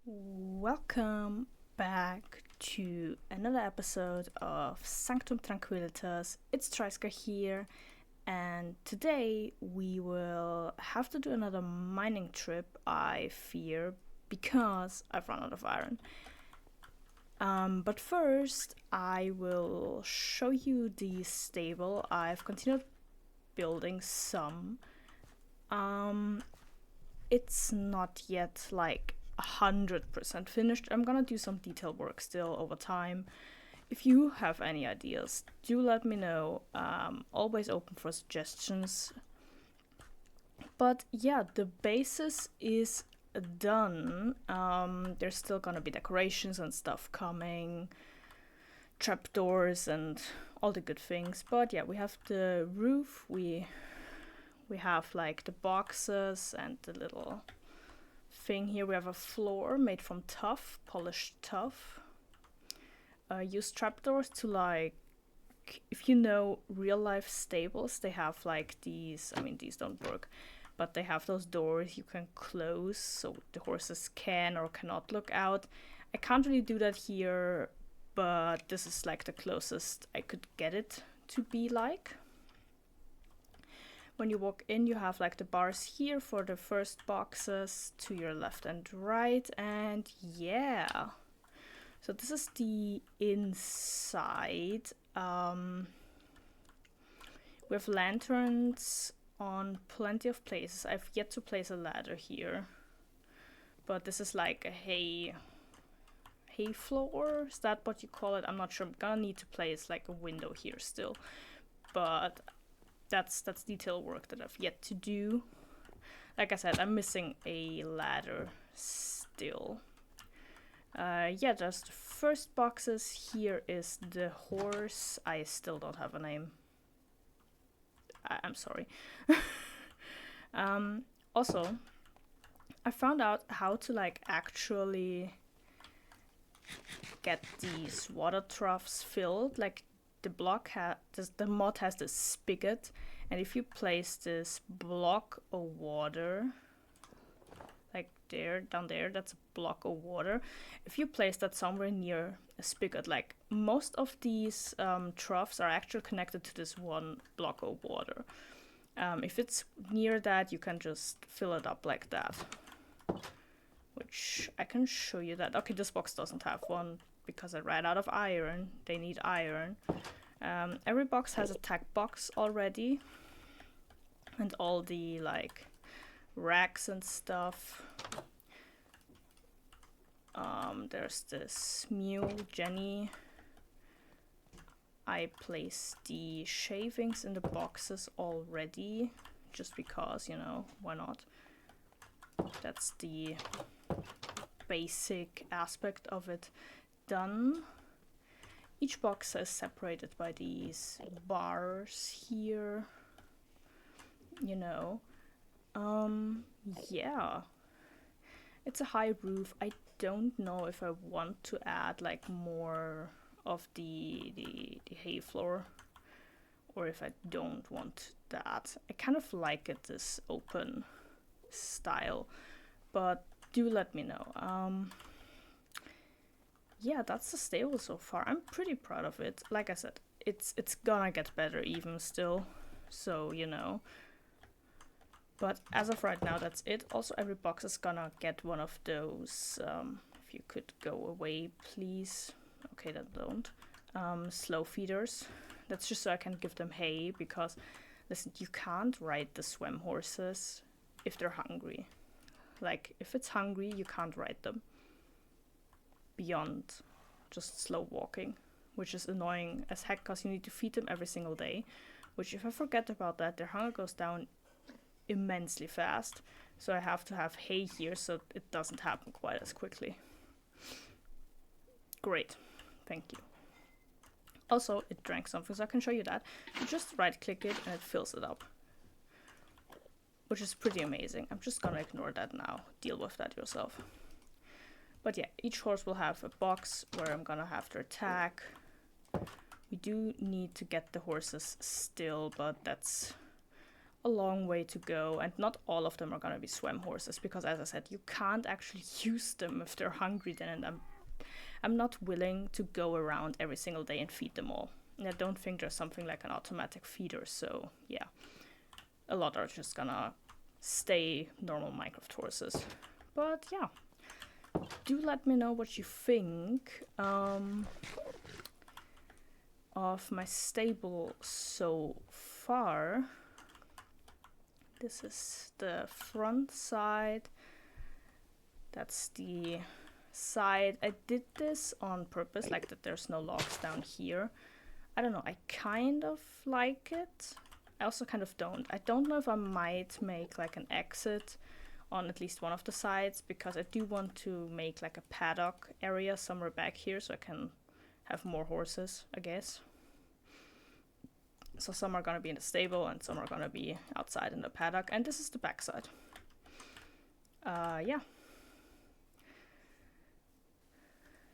Welcome back to another episode of Sanctum Tranquillitas. It's Triska here, and today we will have to do another mining trip, I fear, because I've run out of iron. But first, I will show you the stable. I've continued building some. It's not yet like 100% finished. I'm gonna do some detail work still over time. If you have any ideas, do let me know. Always open for suggestions. But yeah, the basis is done. There's still gonna be decorations and stuff coming, trapdoors and all the good things. But yeah, we have the roof. We have like the boxes and the little thing here. We have a floor made from tuff, polished tuff. Use trapdoors to like, if you know real life stables, they have like these, these don't work, but they have those doors you can close so the horses can or cannot look out. I can't really do that here, but this is like the closest I could get it to be like. When you walk in, you have like the bars here for the first boxes to your left and right, and yeah. So this is the inside. We have lanterns on plenty of places. I've yet to place a ladder here, but this is like a hay floor. Is that what you call it? I'm not sure. I'm gonna need to place like a window here still, but that's detail work that I've yet to do. Like I said, I'm missing a ladder still. Yeah, there's the first boxes. Here is the horse. I still don't have a name. I'm sorry. Also, I found out how to like actually get these water troughs filled. Like the the mod has this spigot, and if you place this block of water like there, down there, that's a block of water. If you place that somewhere near a spigot, like most of these troughs are actually connected to this one block of water. If it's near that, you can just fill it up like that, which I can show you that. Okay, this box doesn't have one because I ran out of iron. They need iron. Every box has a tag box already, and all the like racks and stuff. There's this mule, Jenny. I placed the shavings in the boxes already, just because, you know, why not? That's the basic aspect of it done. Each box is separated by these bars here, you know. Yeah. It's a high roof. I don't know if I want to add like more of the hay floor, or if I don't want that. I kind of like it this open style, but do let me know. Yeah, that's the stable so far. I'm pretty proud of it. Like I said, it's gonna get better even still, so you know. But as of right now, that's it. Also, every box is gonna get one of those, if you could go away, please. Okay, then don't. Slow feeders. That's just so I can give them hay, because, listen, you can't ride the swim horses if they're hungry. Like, if it's hungry, you can't ride them beyond just slow walking, which is annoying as heck, because you need to feed them every single day, which if I forget about that, their hunger goes down immensely fast, so I have to have hay here so it doesn't happen quite as quickly. Great, thank you. Also, it drank something, so I can show you that. You just right click it and it fills it up, which is pretty amazing. I'm just gonna ignore that now, deal with that yourself. But yeah, each horse will have a box where I'm gonna have their tag. We do need to get the horses still, but that's a long way to go, and not all of them are gonna be swim horses, because as I said, you can't actually use them if they're hungry then, and I'm not willing to go around every single day and feed them all. And I don't think there's something like an automatic feeder, so yeah. A lot are just gonna stay normal Minecraft horses. But yeah, do let me know what you think of my stable so far. This is the front side. That's the side. I did this on purpose, like that there's no logs down here. I don't know, I kind of like it. I also kind of don't. I don't know if I might make like an exit on at least one of the sides, because I do want to make like a paddock area somewhere back here so I can have more horses, I guess. So some are gonna be in the stable and some are gonna be outside in the paddock, and this is the backside. Yeah.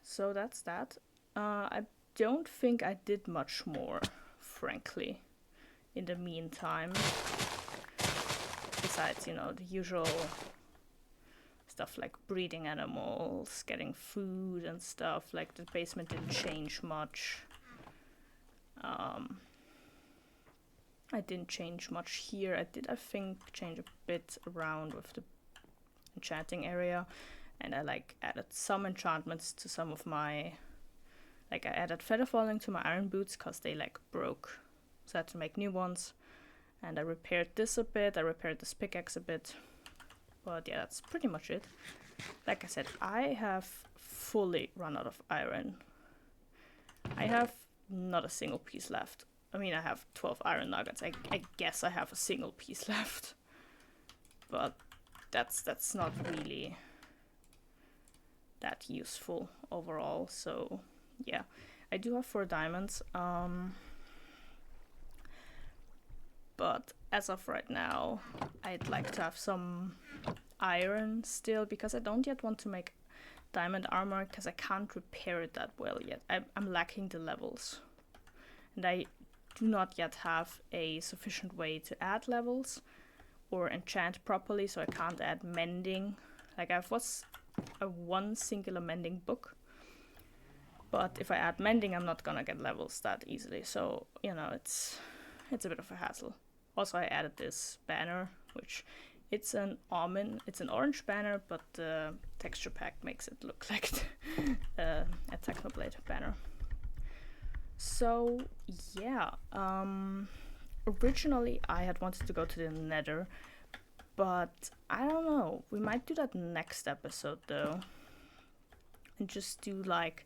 So that's that. I don't think I did much more, frankly, in the meantime. Besides, you know, the usual stuff like breeding animals, getting food and stuff. Like the basement didn't change much. I didn't change much here. I did, I think, change a bit around with the enchanting area, and I like added some enchantments to some of my, like I added feather falling to my iron boots because they like broke, so I had to make new ones. And I repaired this a bit, I repaired this pickaxe a bit, but yeah, that's pretty much it. Like I said, I have fully run out of iron. I have not a single piece left. I mean, I have 12 iron nuggets. I guess I have a single piece left. But that's not really that useful overall. So yeah, I do have 4 diamonds. But as of right now, I'd like to have some iron still, because I don't yet want to make diamond armor because I can't repair it that well yet. I'm lacking the levels. And I do not yet have a sufficient way to add levels or enchant properly, so I can't add mending. Like I have one singular mending book, but if I add mending, I'm not gonna get levels that easily. So, you know, it's a bit of a hassle. Also, I added this banner, which it's an orange banner, but the texture pack makes it look like a Technoblade banner. So yeah, originally I had wanted to go to the Nether, but I don't know, we might do that next episode though, and just do like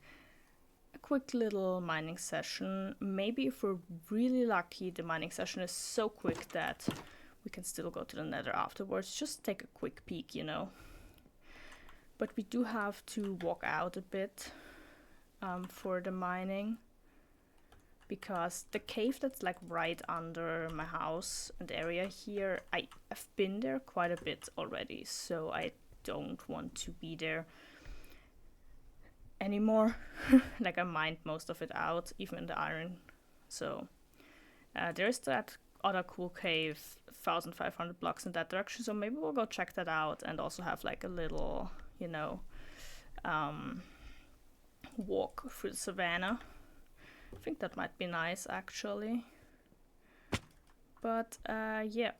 a quick little mining session. Maybe if we're really lucky, the mining session is so quick that we can still go to the Nether afterwards, just take a quick peek, you know. But we do have to walk out a bit for the mining, because the cave that's like right under my house and area here, I've been there quite a bit already, so I don't want to be there anymore. Like I mined most of it out, even the iron. So there's that other cool cave, 1500 blocks in that direction, so maybe we'll go check that out and also have like a little, you know, walk through the savannah. I think that might be nice actually. But yeah,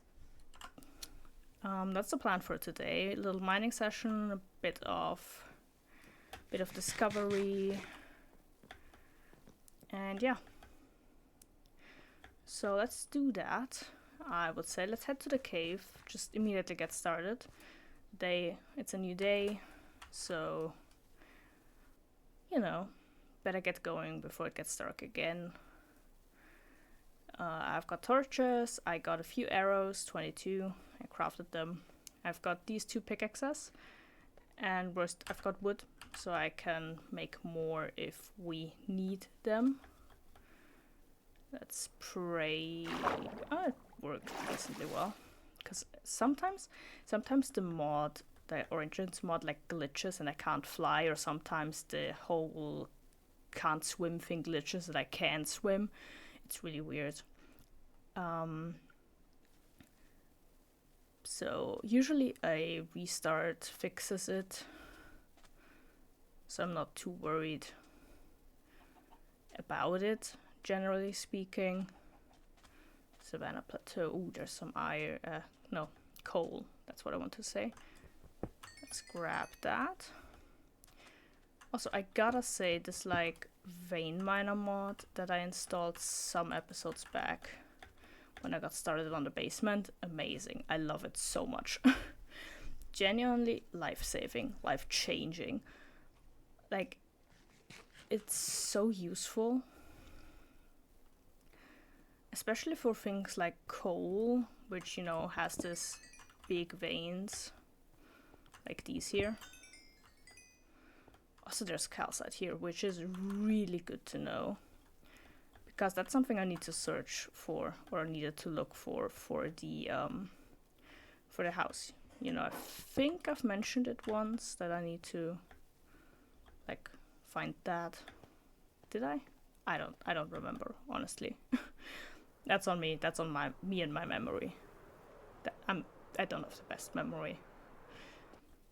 that's the plan for today. A little mining session, a bit of discovery, and yeah. So let's do that. I would say let's head to the cave, just immediately get started. It's a new day, so you know, better get going before it gets dark again. I've got torches, I got a few arrows, 22, I crafted them. I've got these 2 pickaxes, and I've got wood, so I can make more if we need them. Let's pray. Oh, it worked decently well, because sometimes the mod, the Origins mod, like glitches and I can't fly, or sometimes the whole can't swim thing glitches that I can swim. It's really weird. So usually a restart fixes it, so I'm not too worried about it, generally speaking. Savannah Plateau. Ooh, there's some iron. No, coal. That's what I want to say. Let's grab that. Also, I gotta say, this like vein miner mod that I installed some episodes back when I got started on the basement, amazing. I love it so much. Genuinely life-saving, life-changing. Like, it's so useful. Especially for things like coal, which, you know, has this big veins, like these here. Also, there's calcite here, which is really good to know, because that's something I need to search for, or needed to look for the house. You know, I think I've mentioned it once that I need to like find that. Did I? I don't remember, honestly. That's on me. That's on me and my memory. I don't have the best memory.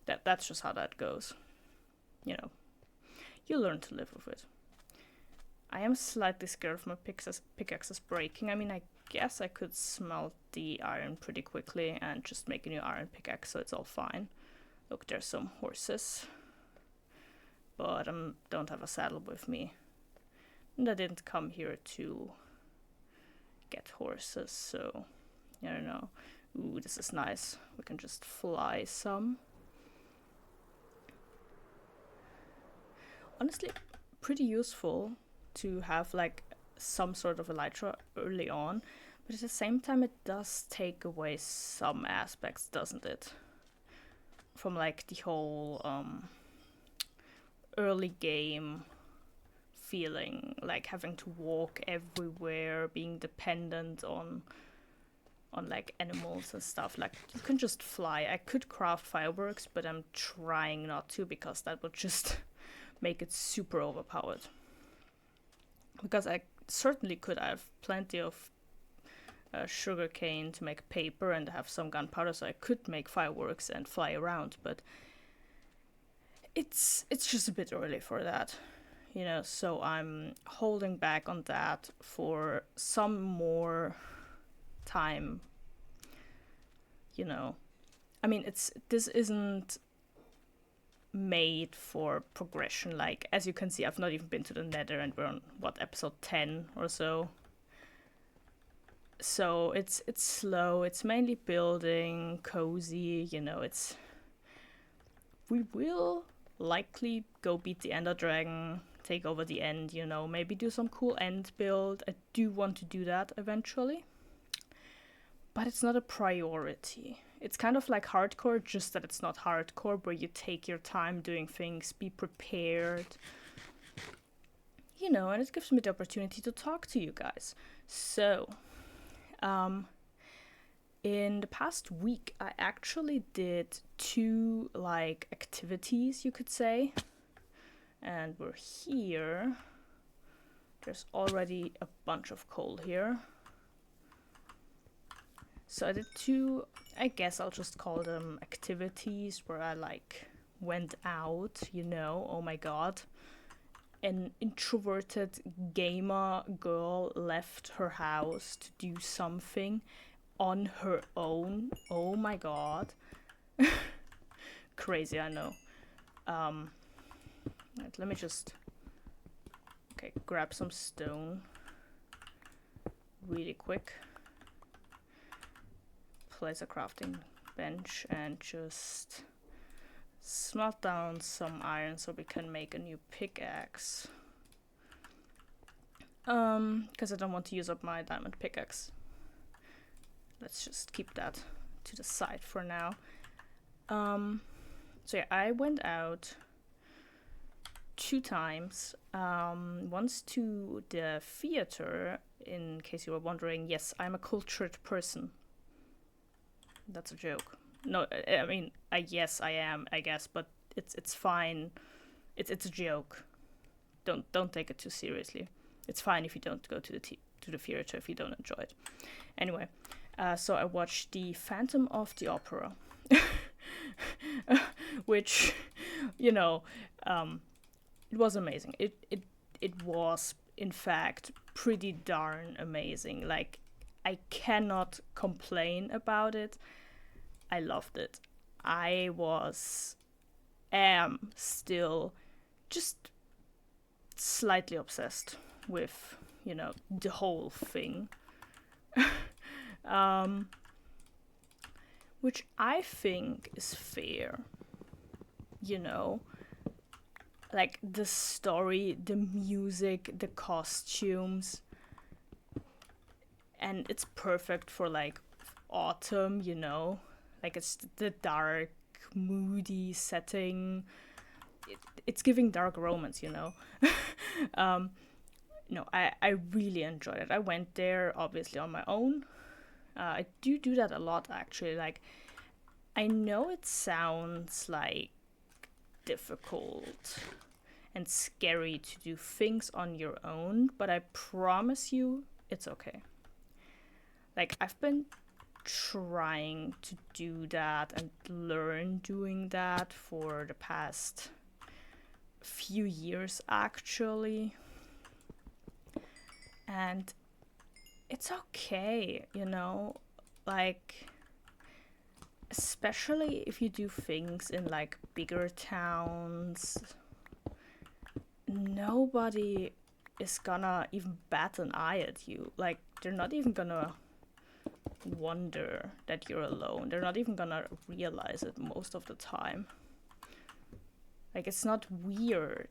That's just how that goes. You know, you learn to live with it. I am slightly scared of my pickaxes breaking. I mean, I guess I could smelt the iron pretty quickly and just make a new iron pickaxe, so it's all fine. Look, there's some horses, but I don't have a saddle with me, and I didn't come here to get horses, so I don't know. Ooh, this is nice. We can just fly some. Honestly, pretty useful to have like some sort of elytra early on, but at the same time it does take away some aspects, doesn't it? From like the whole early game feeling, like having to walk everywhere, being dependent on like animals and stuff. Like, you can just fly. I could craft fireworks, but I'm trying not to, because that would just make it super overpowered. Because I certainly could have plenty of sugar cane to make paper and have some gunpowder, so I could make fireworks and fly around, but it's just a bit early for that, you know, so I'm holding back on that for some more time, you know. I mean, this isn't made for progression. Like, as you can see, I've not even been to the Nether, and we're on episode 10 or so. So it's slow. It's mainly building, cozy, you know. We will likely go beat the Ender Dragon, take over the end, you know, maybe do some cool end build. I do want to do that eventually, but it's not a priority. It's kind of like hardcore, just that it's not hardcore, where you take your time doing things, be prepared, you know, and it gives me the opportunity to talk to you guys. So, in the past week, I actually did 2, like, activities, you could say. And we're here. There's already a bunch of coal here. So I did 2, I guess I'll just call them activities, where I, like, went out, you know, oh my god. An introverted gamer girl left her house to do something on her own. Oh my god. Crazy, I know. Right, let me just grab some stone really quick, place a crafting bench, and just smelt down some iron so we can make a new pickaxe. Because I don't want to use up my diamond pickaxe. Let's just keep that to the side for now. So yeah, I went out 2 times. Once to the theater, in case you were wondering. Yes, I'm a cultured person. That's a joke. No, I mean, yes, I am, I guess, but it's fine. It's a joke. Don't take it too seriously. It's fine if you don't go to the theater if you don't enjoy it. Anyway, So I watched the Phantom of the Opera, which, you know, it was amazing. It was, in fact, pretty darn amazing. Like, I cannot complain about it. I loved it. I am still just slightly obsessed with, the whole thing. Which I think is fair, like the story, the music, the costumes, and it's perfect for like autumn, like it's the dark, moody setting. It's giving dark romance, I really enjoyed it. I went there obviously on my own. I do that a lot, actually. Like, I know it sounds like difficult and scary to do things on your own, but I promise you it's okay. Like, I've been trying to do that and learn doing that for the past few years, actually. And it's okay, like, especially if you do things in like bigger towns, nobody is gonna even bat an eye at you. Like, they're not even gonna wonder that you're alone. They're not even gonna realize it most of the time. Like, it's not weird.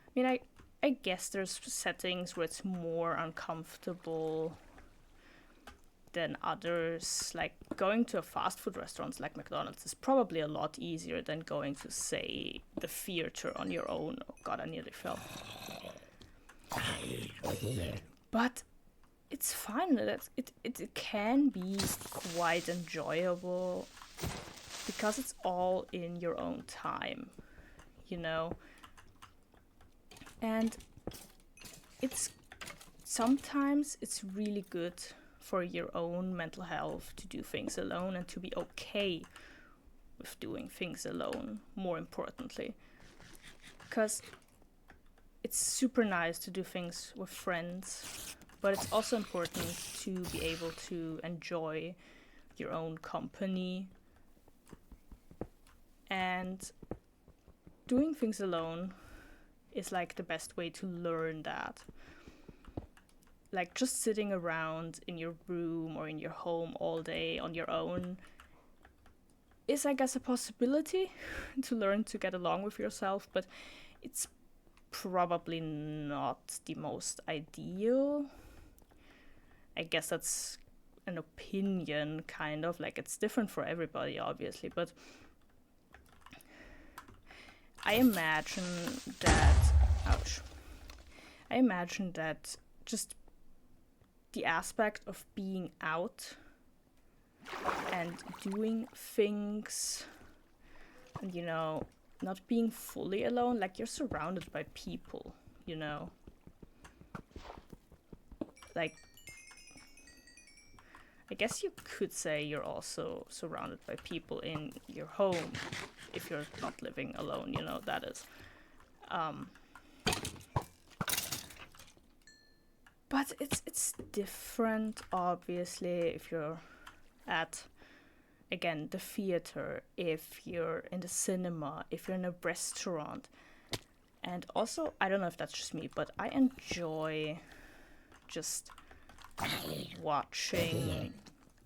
I mean, I guess there's settings where it's more uncomfortable than others. Like, going to a fast food restaurant like McDonald's is probably a lot easier than going to, say, the theater on your own. Oh god, I nearly fell. But it's fine. It can be quite enjoyable because it's all in your own time, And sometimes it's really good for your own mental health to do things alone and to be okay with doing things alone, more importantly. Because it's super nice to do things with friends, but it's also important to be able to enjoy your own company. And doing things alone is like the best way to learn that. Like, just sitting around in your room or in your home all day on your own is, I guess, a possibility to learn to get along with yourself, but it's probably not the most ideal. I guess that's an opinion, kind of. Like, it's different for everybody, obviously, but I imagine that just the aspect of being out and doing things and, not being fully alone, like, you're surrounded by people, Like, I guess you could say you're also surrounded by people in your home if you're not living alone, that is. But it's different, obviously, if you're at, again, the theater, if you're in the cinema, if you're in a restaurant. And also, I don't know if that's just me, but I enjoy just watching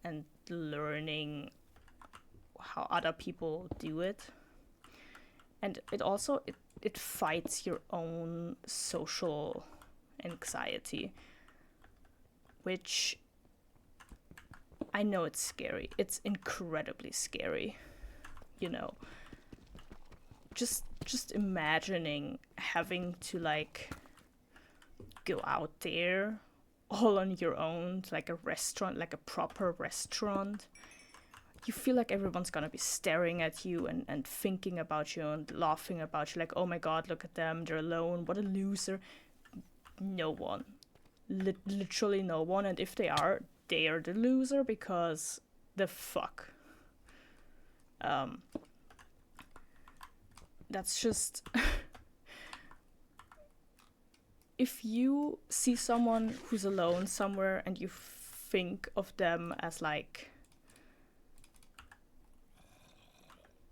and learning how other people do it. And it also, it fights your own social anxiety, which I know it's scary. It's incredibly scary, Just imagining having to, like, go out there all on your own to, like, a restaurant, like a proper restaurant. You feel like everyone's gonna be staring at you and thinking about you and laughing about you, like, oh my god, look at them, they're alone, what a loser. No one. Literally no one, and if they are, they're the loser, because the fuck. That's just... If you see someone who's alone somewhere and you think of them as like...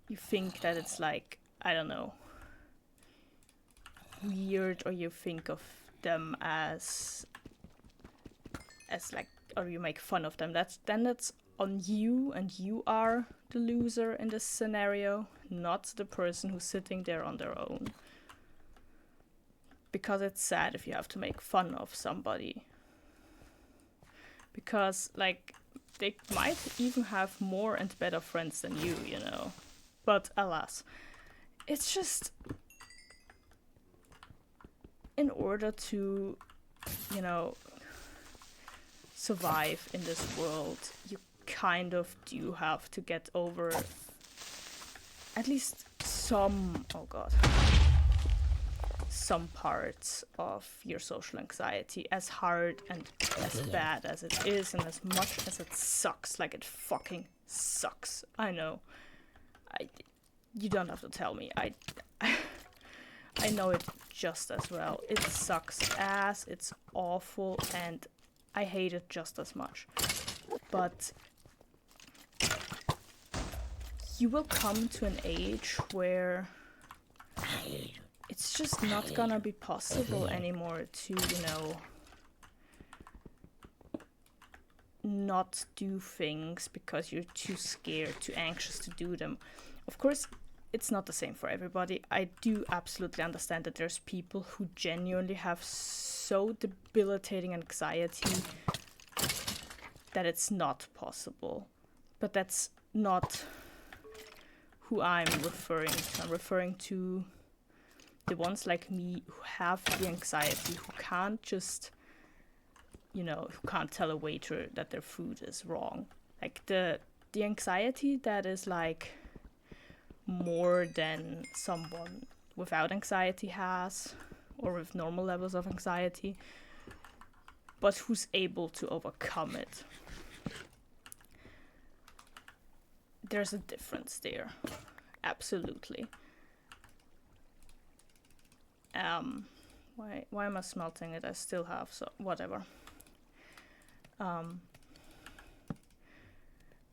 You think that it's like, I don't know, weird, or you think of them as like, or you make fun of them, that's on you, and you are the loser in this scenario, not the person who's sitting there on their own. Because it's sad if you have to make fun of somebody. Because, like, they might even have more and better friends than you, you know. But alas, it's just... In order to, you know, survive in this world, you kind of do have to get over at least some, some parts of your social anxiety, as hard and as bad as it is, and as much as it sucks. Like, it fucking sucks. I know. You don't have to tell me. I know it just as well. It sucks ass, it's awful, and I hate it just as much. But you will come to an age where it's just not gonna be possible anymore to, you know, not do things because you're too scared, too anxious to do them. Of course, it's not the same for everybody. I do absolutely understand that there's people who genuinely have so debilitating anxiety that it's not possible. But that's not who I'm referring to. I'm referring to the ones like me who have the anxiety, who can't just, you know, who can't tell a waiter that their food is wrong. Like, the anxiety that is like more than someone without anxiety has, or with normal levels of anxiety, but who's able to overcome it. There's a difference there. Absolutely. Why am I smelting it? I still have, so whatever.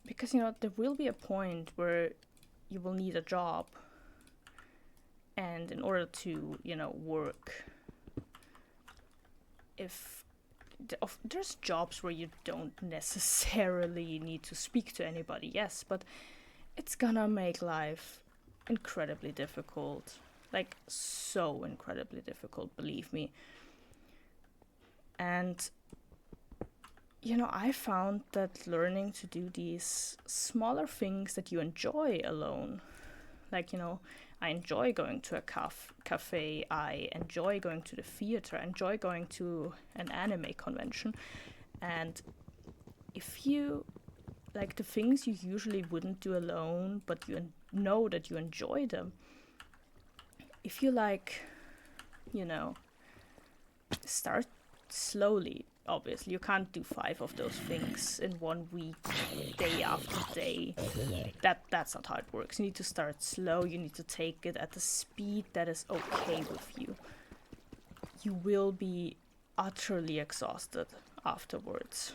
Because, you know, there will be a point where you will need a job, and in order to, you know, work, there's jobs where you don't necessarily need to speak to anybody, yes, but it's gonna make life incredibly difficult. Like, so incredibly difficult, believe me. And, you know, I found that learning to do these smaller things that you enjoy alone, like, you know, I enjoy going to a cafe, I enjoy going to the theater, I enjoy going to an anime convention, and if you, like, the things you usually wouldn't do alone, but you know that you enjoy them, if you, like, you know, start slowly. Obviously, you can't do 5 of those things in 1 week, day after day. That's not how it works. You need to start slow. You need to take it at the speed that is okay with you. You will be utterly exhausted afterwards.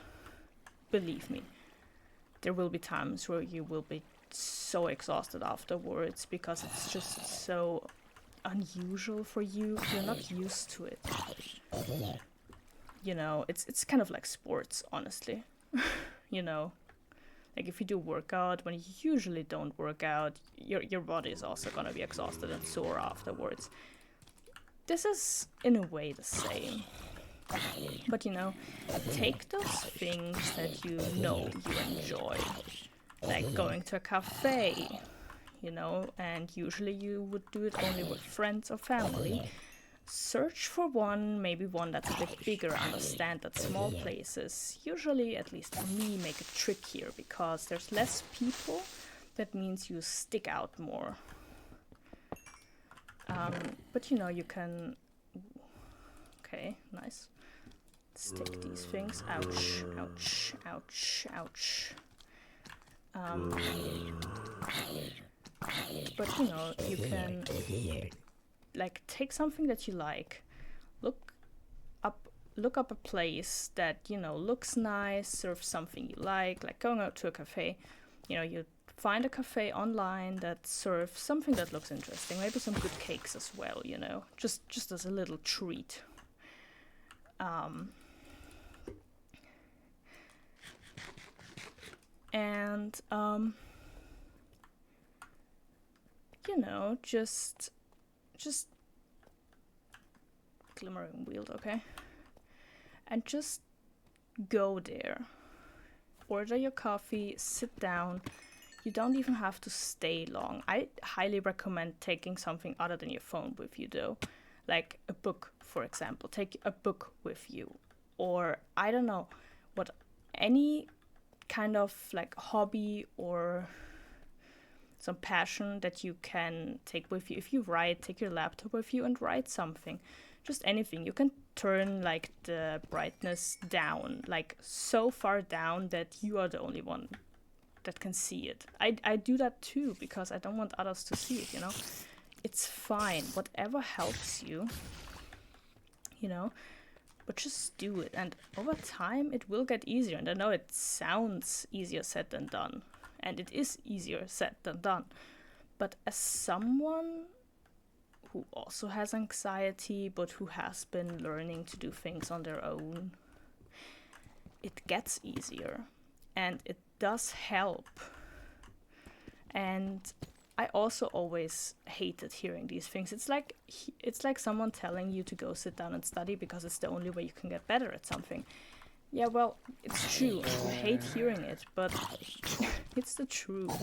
Believe me. There will be times where you will be so exhausted afterwards because it's just so unusual for you. You're not used to it. You know, it's kind of like sports, honestly. You know, like, if you do workout, when you usually don't work out, your body is also gonna be exhausted and sore afterwards. This is, in a way, the same. But, you know, take those things that you know you enjoy, like going to a cafe, you know, and usually you would do it only with friends or family. Search for one, maybe one that's a bit bigger. Understand that small places usually, at least for me, make it trickier because there's less people. That means you stick out more. But, you know, you can... Okay, nice. stick these things. Ouch, ouch, ouch, ouch. But you know, you can like take something that you like, look up a place that, you know, looks nice, serve something you like going out to a cafe. You know, you find a cafe online that serves something that looks interesting, maybe some good cakes as well, you know, just as a little treat. And you know, just glimmering wheeled, okay? And just go there. Order your coffee, sit down. You don't even have to stay long. I highly recommend taking something other than your phone with you though. Like a book, for example. Take a book with you. Or, I don't know, any kind of like hobby or some passion that you can take with you. If you write, take your laptop with you and write something. Just anything. You can turn like the brightness down, like so far down that you are the only one that can see it. I do that too because I don't want others to see it, you know. It's fine. Whatever helps you, you know. But just do it. And over time, it will get easier. And I know it sounds easier said than done. And it is easier said than done. But as someone who also has anxiety, but who has been learning to do things on their own, it gets easier. And it does help. And I also always hated hearing these things. It's like someone telling you to go sit down and study because it's the only way you can get better at something. Yeah, well, it's true. I hate hearing it, but it's the truth.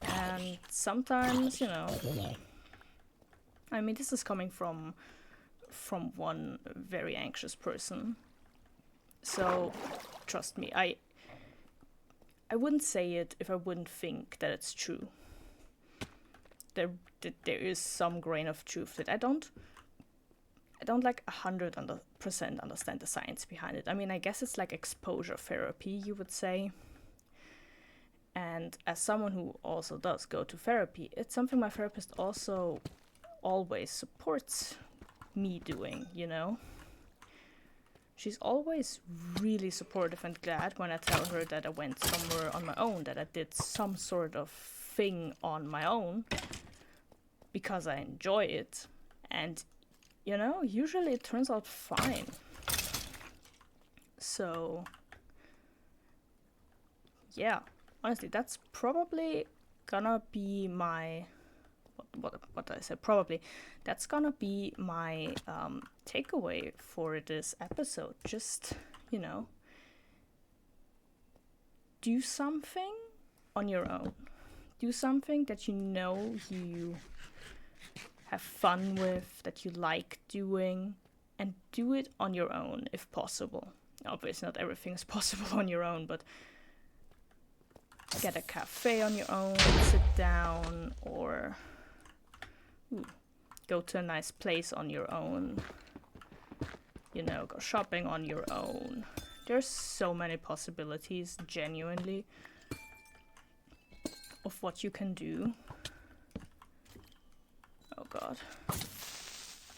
And sometimes, you know, I mean, this is coming from one very anxious person. So, trust me, I wouldn't say it if I wouldn't think that it's true. There is some grain of truth that I don't like 100% understand the science behind it. I mean, I guess it's like exposure therapy, you would say. And as someone who also does go to therapy, it's something my therapist also always supports me doing, you know? She's always really supportive and glad when I tell her that I went somewhere on my own, that I did some sort of thing on my own, because I enjoy it. And, you know, usually it turns out fine. So, yeah, honestly, that's probably gonna be my... What did I say? Probably. That's gonna be my takeaway for this episode. Just, you know, do something on your own. Do something that you know you have fun with, that you like doing, and do it on your own if possible. Obviously, not everything is possible on your own, but get a cafe on your own, sit down, or go to a nice place on your own. You know, go shopping on your own. There's so many possibilities, genuinely, of what you can do. Oh god.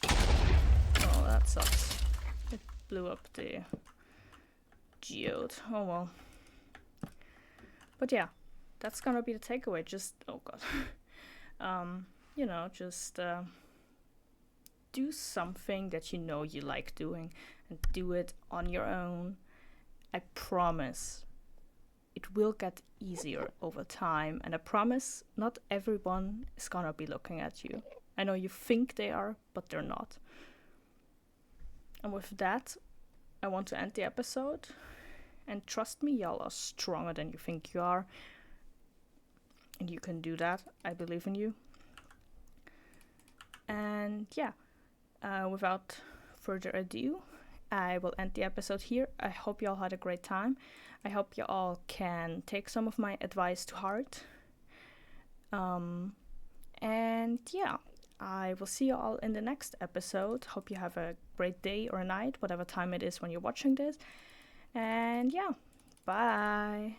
Oh, that sucks. It blew up the geode. Oh well. But yeah, that's gonna be the takeaway. Just, oh god. You know, just do something that you know you like doing and do it on your own. I promise it will get easier over time, and I promise not everyone is gonna be looking at you. I know you think they are, but they're not. And with that, I want to end the episode. And trust me, y'all are stronger than you think you are. And you can do that. I believe in you. And yeah, without further ado, I will end the episode here. I hope y'all had a great time. I hope y'all can take some of my advice to heart. And yeah, I will see you all in the next episode. Hope you have a great day or night, whatever time it is when you're watching this. And yeah, bye.